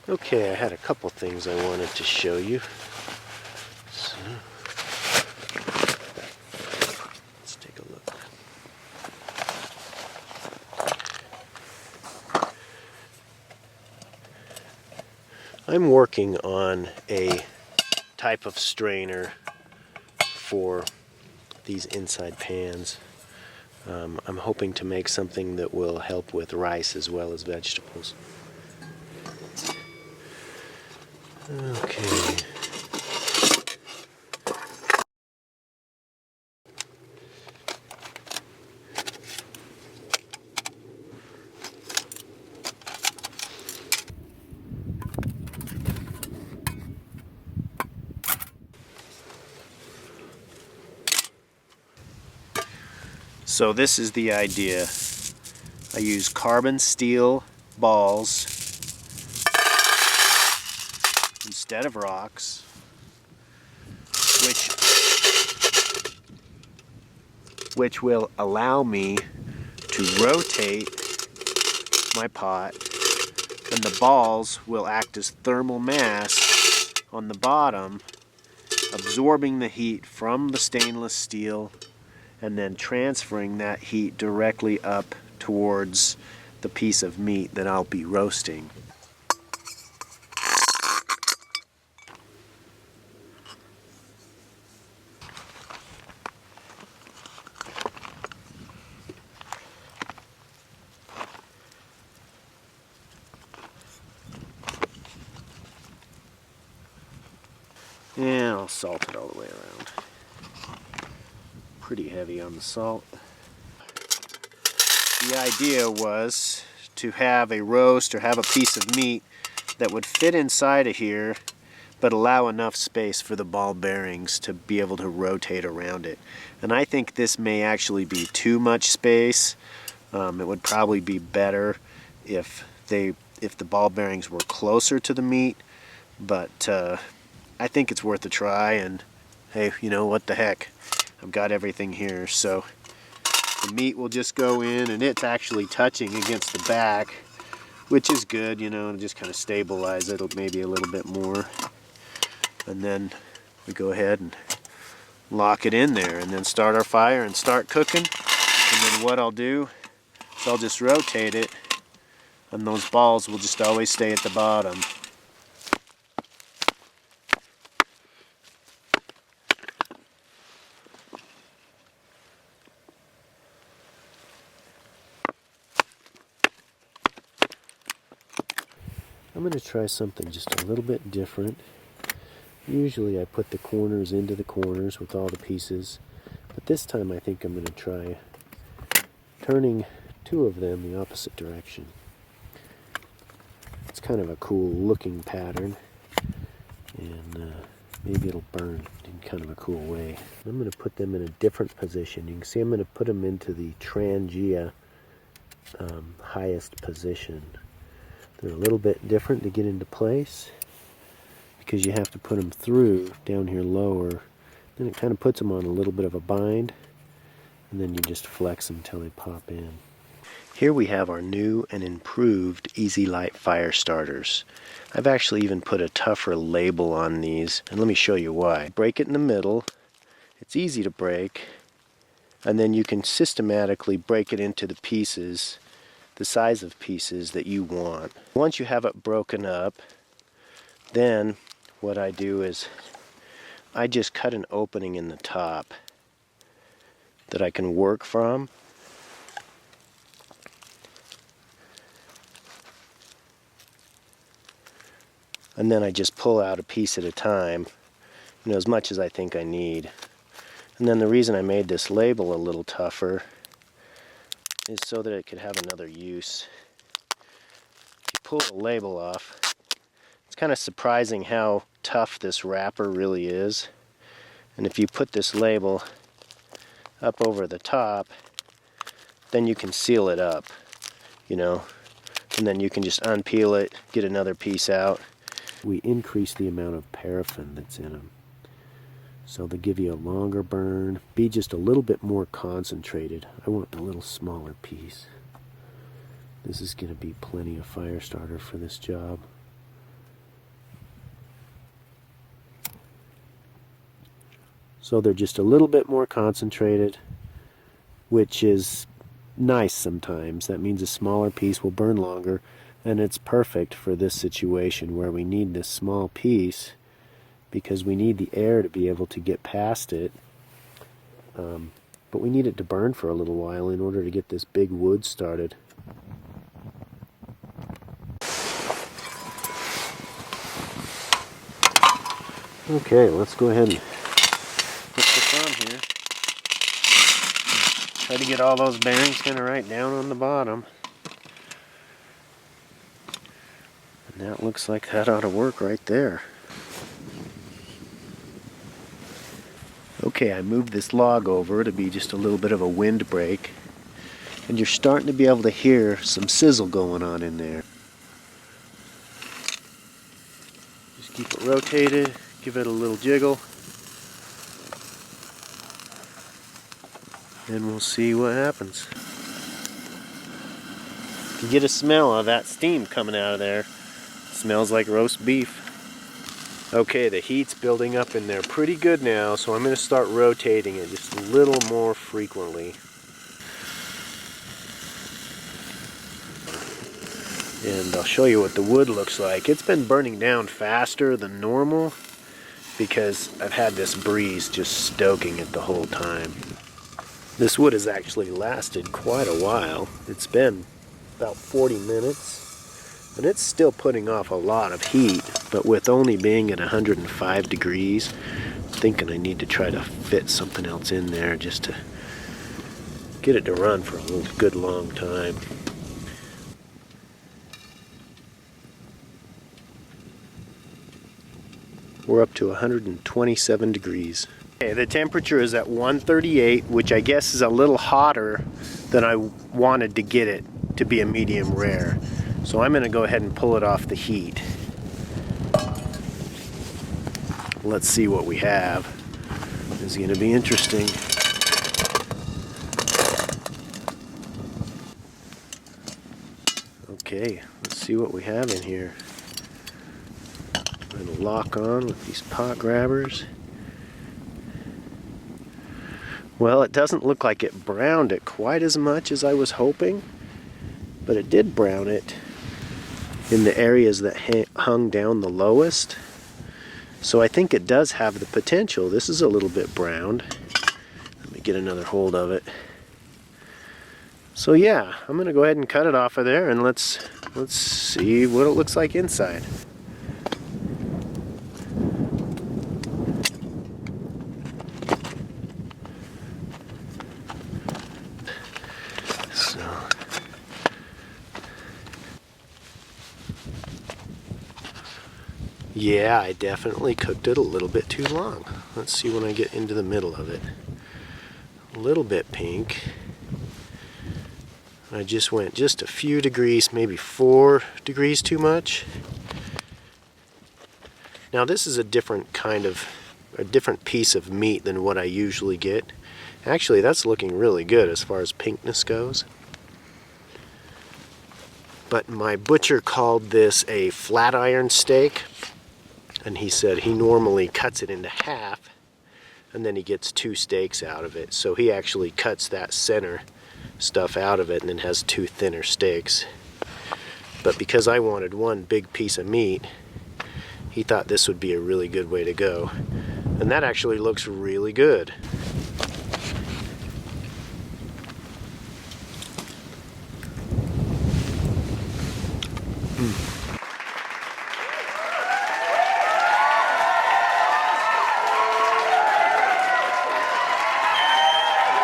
Okay, I had a couple things I wanted to show you. So, let's take a look. I'm working on a type of strainer for these inside pans. I'm hoping to make something that will help with rice as well as vegetables. Okay. So this is the idea. I use carbon steel balls instead of rocks, which will allow me to rotate my pot, and the balls will act as thermal mass on the bottom, absorbing the heat from the stainless steel and then transferring that heat directly up towards the piece of meat that I'll be roasting. And I'll salt it all the way around. Pretty heavy on the salt. The idea was to have a roast or have a piece of meat that would fit inside of here but allow enough space for the ball bearings to be able to rotate around it. And I think this may actually be too much space. It would probably be better if the ball bearings were closer to the meat, but I think it's worth a try, and hey, you know, what the heck, I've got everything here. So the meat will just go in, and it's actually touching against the back, which is good, you know, and just kind of stabilize it maybe a little bit more. And then we go ahead and lock it in there and then start our fire and start cooking. And then what I'll do is I'll just rotate it, and those balls will just always stay at the bottom. I'm going to try something just a little bit different. Usually I put the corners into the corners with all the pieces, but this time I think I'm going to try turning two of them the opposite direction. It's kind of a cool looking pattern, and maybe it'll burn in kind of a cool way. I'm going to put them in a different position. You can see I'm going to put them into the Trangia highest position. They're a little bit different to get into place because you have to put them through down here lower. Then it kind of puts them on a little bit of a bind, and then you just flex them until they pop in. Here we have our new and improved Easy Light fire starters. I've actually even put a tougher label on these, and let me show you why. Break it in the middle. It's easy to break, and then you can systematically break it into the pieces, the size of pieces that you want. Once you have it broken up, then what I do is I just cut an opening in the top that I can work from. And then I just pull out a piece at a time, you know, as much as I think I need. And then the reason I made this label a little tougher is so that it could have another use. If you pull the label off, it's kind of surprising how tough this wrapper really is. And if you put this label up over the top, then you can seal it up, you know, and then you can just unpeel it, get another piece out. We increase the amount of paraffin that's in them, so they give you a longer burn, be just a little bit more concentrated. I want a little smaller piece. This is going to be plenty of fire starter for this job. So they're just a little bit more concentrated, which is nice sometimes. That means a smaller piece will burn longer, and it's perfect for this situation where we need this small piece because we need the air to be able to get past it. But we need it to burn for a little while in order to get this big wood started. Okay, let's go ahead and put this on here. Try to get all those bearings kind of right down on the bottom. And that looks like that ought to work right there. Okay, I moved this log over to be just a little bit of a windbreak, and you're starting to be able to hear some sizzle going on in there. Just keep it rotated, give it a little jiggle, and we'll see what happens. You can get a smell of that steam coming out of there. It smells like roast beef. Okay, the heat's building up in there pretty good now, so I'm going to start rotating it just a little more frequently. And I'll show you what the wood looks like. It's been burning down faster than normal because I've had this breeze just stoking it the whole time. This wood has actually lasted quite a while. It's been about 40 minutes. And it's still putting off a lot of heat, but with only being at 105 degrees, I'm thinking I need to try to fit something else in there just to get it to run for a good long time. We're up to 127 degrees. Okay, the temperature is at 138, which I guess is a little hotter than I wanted to get it to be a medium rare. So I'm going to go ahead and pull it off the heat. Let's see what we have. It's going to be interesting. Okay, let's see what we have in here. I'm going to lock on with these pot grabbers. Well, it doesn't look like it browned it quite as much as I was hoping, but it did brown it in the areas that hung down the lowest. So I think it does have the potential. This is a little bit browned. Let me get another hold of it. So yeah, I'm gonna go ahead and cut it off of there, and let's see what it looks like inside. Yeah, I definitely cooked it a little bit too long. Let's see when I get into the middle of it. A little bit pink. I just went just a few degrees, maybe 4 degrees too much. Now this is a different piece of meat than what I usually get. Actually, that's looking really good as far as pinkness goes. But my butcher called this a flat iron steak. And he said he normally cuts it into half, and then he gets 2 steaks out of it. So he actually cuts that center stuff out of it and then has 2 thinner steaks. But because I wanted one big piece of meat, he thought this would be a really good way to go. And that actually looks really good.